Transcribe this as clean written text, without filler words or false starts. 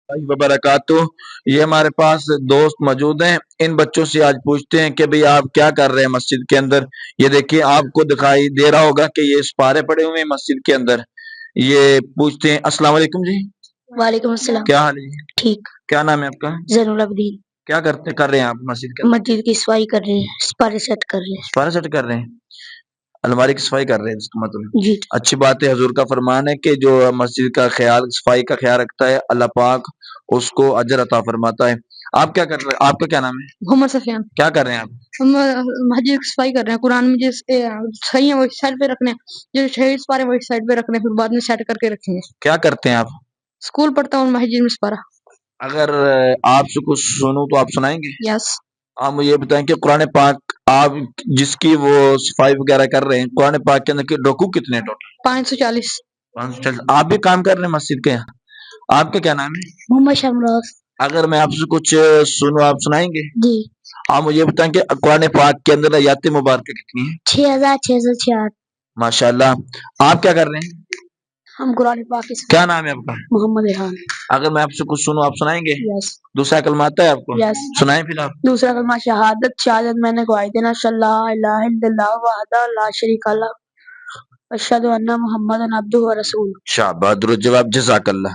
वबरकातुह। ये हमारे पास दोस्त मौजूद हैं। इन बच्चों से आज पूछते हैं कि भाई आप क्या कर रहे हैं मस्जिद के अंदर। ये देखिए आपको दिखाई दे रहा होगा कि ये सिपारे पड़े हुए हैं मस्जिद के अंदर। ये पूछते हैं। अस्सलाम वालेकुम जी। वालेकुम अस्सलाम। क्या हाल है? ठीक। क्या नाम है आपका? जैनुल अबदीन। क्या कर रहे हैं आप मस्जिद के अंदर? मस्जिद की सफाई कर रहे हैं, सिपारे सेट कर रहे हैं। सिपारे सेट कर रहे हैं, अलमारी की सफाई कर रहे हैं इसका मतलब। जी। अच्छी बात है। हजूर का फरमान है कि जो मस्जिद का ख्याल सफाई का ख्याल रखता है अल्लाह पाक उसको अजर अता फरमाता है। आप क्या कर रहे हैं? आपका क्या नाम है? मोहम्मद सफियान। क्या कर रहे हैं आप? हम मस्जिद की सफाई कर रहे हैं। कुरान में जिस सही है वो इस साइड पे रखने हैं, जो शहीद सिपारे वो इस साइड पे रखने हैं, फिर बाद में सेट करके रखेंगे। क्या करते हैं आप? स्कूल पढ़ता हूँ, मस्जिद में सिपारा। अगर आपसे कुछ सुनूं तो आप सुनाएंगे? यस। आप मुझे ये बताएं कि कुरान पाक आप जिसकी वो सफाई वगैरह कर रहे हैं, कुरान पाक के अंदर के डॉकू कितने टोटल? 540। 540। आप भी काम कर रहे हैं मस्जिद के? आपका क्या नाम है? मोहम्मद शमरोज। अगर मैं आपसे कुछ सुनूं आप सुनाएंगे? जी। आप मुझे बताएं कि कुरान पाक के अंदर आयात मुबारक कितनी है? 6666। माशाल्लाह। आप क्या कर रहे हैं? हम कुरान पाक की क्या नाम है आपका? मोहम्मद इरहान। अगर मैं आपसे कुछ सुनूं आप सुनाएंगे? यस। दूसरा कलमा आता है आपको? यस। सुनाएं फिर आप। दूसरा कलमा शहादत। शहादत मैंने गवाही देना अल्ला इलाहा इल्लल्लाह वहदहू ला शरीका लह अशहदु अन्ना मुहम्मदन अब्दुहु व रसूलुहु। शाबाश, दुरूद जवाब, जज़ाकल्लाह।